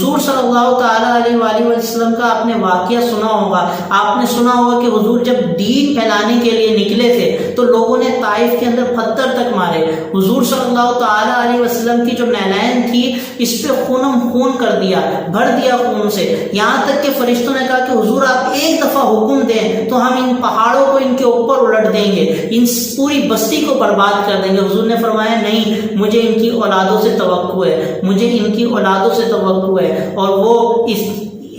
حضور صلی اللہ تعالیٰ علیہ وآلہ وسلم کا آپ نے واقعہ سنا ہوگا، آپ نے سنا ہوگا کہ حضور جب دین پھیلانے کے لیے نکلے تھے تو لوگوں نے طائف کے اندر پتھر تک مارے، حضور صلی اللہ تعالیٰ علیہ وسلم کی جو نعلین تھی اس پہ خونم خون کر دیا، بھر دیا خون سے، یہاں تک کہ فرشتوں نے کہا کہ حضور آپ ایک دفعہ حکم دیں تو ہم ان پہاڑوں کو ان کے اوپر الٹ دیں گے، ان پوری بستی کو برباد کر دیں گے۔ حضور نے فرمایا نہیں، مجھے ان کی اولادوں سے توقع ہے، مجھے ان کی اولادوں سے توقع ہے، اور وہ اس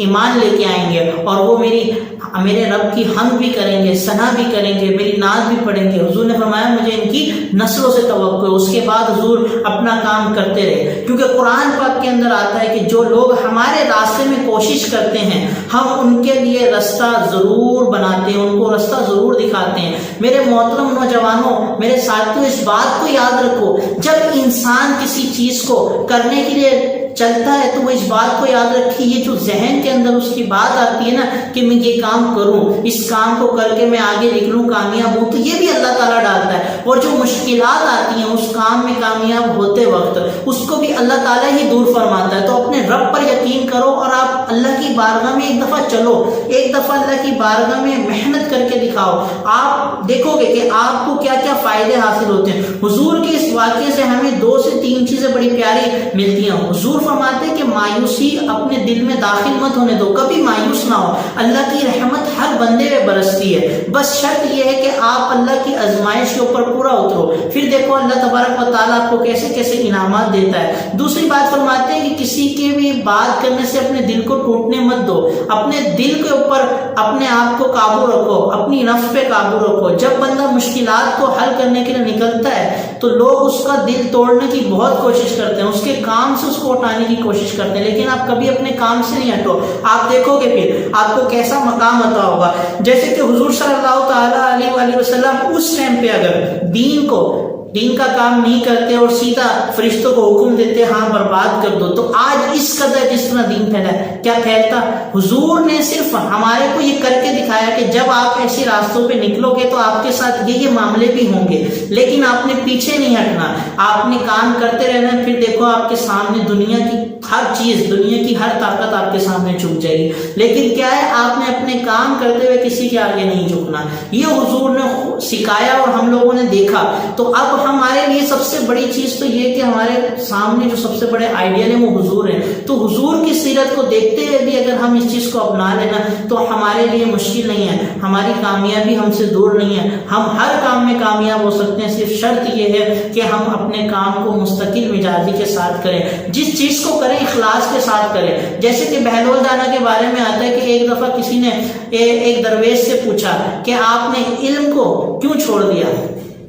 ایمان لے کے آئیں گے، اور وہ میرے رب کی حمد بھی کریں گے، ثنا بھی کریں گے، میری نعت بھی پڑھیں گے۔ حضور نے فرمایا مجھے ان کی نسلوں سے توقع ہے۔ اس کے بعد حضور اپنا کام کرتے رہے، کیونکہ قرآن پاک کے اندر آتا ہے کہ جو لوگ ہمارے راستے میں کوشش کرتے ہیں ہم ان کے لیے رستہ ضرور بناتے ہیں، ان کو رستہ ضرور دکھاتے ہیں۔ میرے محترم نوجوانوں، میرے ساتھیوں، اس بات کو یاد رکھو، جب انسان کسی چیز کو کرنے کے لیے چلتا ہے تو وہ اس بات کو یاد رکھے، یہ جو ذہن کے اندر اس کی بات آتی ہے نا کہ میں یہ کام کروں، اس کام کو کر کے میں آگے نکلوں، کامیاب ہوں، تو یہ بھی اللہ تعالیٰ ڈالتا ہے، اور جو مشکلات آتی ہیں اس کام میں کامیاب ہوتے وقت اس کو بھی اللہ تعالیٰ ہی دور فرماتا ہے۔ تو اپنے رب پر یقین کرو اور آپ اللہ کی بارگاہ میں ایک دفعہ چلو، ایک دفعہ اللہ کی بارگاہ میں محنت کر کے دکھاؤ، آپ دیکھو گے کہ آپ کو کیا کیا فائدے حاصل ہوتے ہیں۔ حضور کے اس واقعے سے ہمیں 2 سے 3 چیزیں بڑی پیاری ملتی ہیں۔ حضور فرماتے ہیں کہ مایوسی اپنے دل میں داخل مت ہونے دو، کبھی مایوس نہ ہو، اللہ کی رحمت ہر بندے میں برستی ہے، بس شرط یہ ہے کہ آپ اللہ کی آزمائش کے اوپر پورا اترو، پھر دیکھو اللہ تبارک و تعالیٰ آپ کو کیسے کیسے انعامات دیتا ہے۔ دوسری بات فرماتے ہیں کہ کسی کے بھی بات کرنے سے اپنے دل کو ٹوٹنے مت دو، اپنے دل کے اوپر اپنے آپ کو قابو رکھو، اپنی نفس پہ قابو رکھو۔ جب بندہ مشکلات کو حل کرنے کے لیے نکلتا ہے تو لوگ اس کا دل توڑنے کی بہت کوشش کرتے ہیں، اس کے کام سے اس کو اٹھانے کی کوشش کرتے ہیں، لیکن آپ کبھی اپنے کام سے نہیں ہٹو، آپ دیکھو گے پھر آپ کو کیسا مقام عطا ہوگا۔ جیسے کہ حضور صلی اللہ تعالیٰ علیہ وآلہ وسلم اس ٹائم پہ اگر دین کا کام نہیں کرتے اور سیدھا فرشتوں کو حکم دیتے ہاں برباد کر دو، تو آج اس قدر جس طرح دین پھیلا ہے کیا پھیلتا؟ حضور نے صرف ہمارے کو یہ کر کے دکھایا کہ جب آپ ایسے راستوں پہ نکلو گے تو آپ کے ساتھ یہ معاملے بھی ہوں گے، لیکن آپ نے پیچھے نہیں ہٹنا، آپ نے کام کرتے رہنا، پھر دیکھو آپ کے سامنے دنیا کی ہر چیز، دنیا کی ہر طاقت آپ کے سامنے جھک جائے گی، لیکن کیا ہے آپ نے اپنے کام کرتے ہوئے کسی کے آگے نہیں جھکنا۔ یہ حضور نے سکھایا اور ہم لوگوں نے دیکھا۔ تو اب ہمارے لیے سب سے بڑی چیز تو یہ کہ ہمارے سامنے جو سب سے بڑے آئیڈیل ہیں وہ حضور ہیں، تو حضور کی سیرت کو دیکھتے ہوئے بھی اگر ہم اس چیز کو اپنا لینا تو ہمارے لیے مشکل نہیں ہے، ہماری کامیابی ہم سے دور نہیں ہے، ہم ہر کام میں کامیاب ہو سکتے ہیں۔ صرف شرط یہ ہے کہ ہم اپنے کام کو مستقل مزاجی کے ساتھ کریں، جس چیز کو کریں اخلاص کے ساتھ کریں۔ جیسے کہ بہلول دانا کے بارے میں آتا ہے کہ ایک دفعہ کسی نے ایک درویش سے پوچھا کہ آپ نے علم کو کیوں چھوڑ دیا؟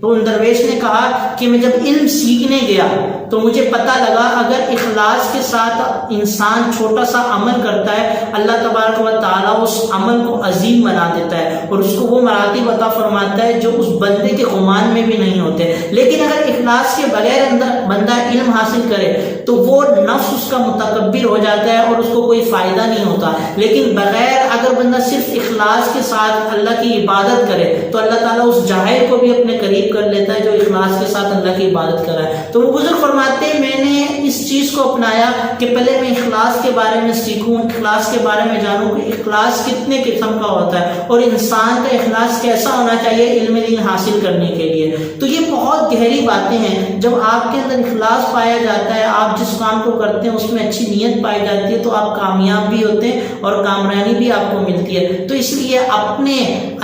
تو ان درویش نے کہا کہ میں جب علم سیکھنے گیا تو مجھے پتہ لگا اگر اخلاص کے ساتھ انسان چھوٹا سا عمل کرتا ہے اللہ تبارک و تعالیٰ اس عمل کو عظیم بنا دیتا ہے اور اس کو وہ مراتب عطا فرماتا ہے جو اس بندے کے گمان میں بھی نہیں ہوتے۔ لیکن اگر اخلاص کے بغیر بندہ علم حاصل کرے تو وہ نفس اس کا متکبر ہو جاتا ہے اور اس کو کوئی فائدہ نہیں ہوتا، لیکن بغیر اگر بندہ صرف اخلاص کے ساتھ اللہ کی عبادت کرے تو اللہ تعالیٰ اس جاہل کو بھی اپنے قریب کر لیتا ہے جو اخلاص کے ساتھ اللہ کی عبادت کر رہا ہے۔ تو وہ بزرگ فرماتے ہیں میں نے اس چیز کو اپنایا کہ پہلے میں اخلاص کے بارے میں سیکھوں، اخلاص کے بارے میں جانوں کہ اخلاص کتنے قسم کا ہوتا ہے اور انسان کا اخلاص کیسا ہونا چاہیے علم دین حاصل کرنے کے لیے۔ تو یہ بہت گہری باتیں ہیں، جب آپ کے اندر اخلاص پایا جاتا ہے، آپ جس کام کو کرتے ہیں اس میں اچھی نیت پائی جاتی ہے تو آپ کامیاب بھی ہوتے ہیں اور کامرانی بھی آپ کو ملتی ہے۔ تو اس لیے اپنے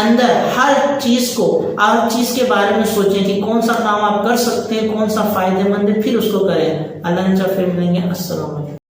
اندر ہر چیز کے بارے میں سوچیں کہ کون سا کام آپ کر سکتے ہیں، کون سا فائدہ مند ہے، پھر اس کو کریں۔ اللہ نے چاہا پھر ملیں گے۔ السلام علیکم۔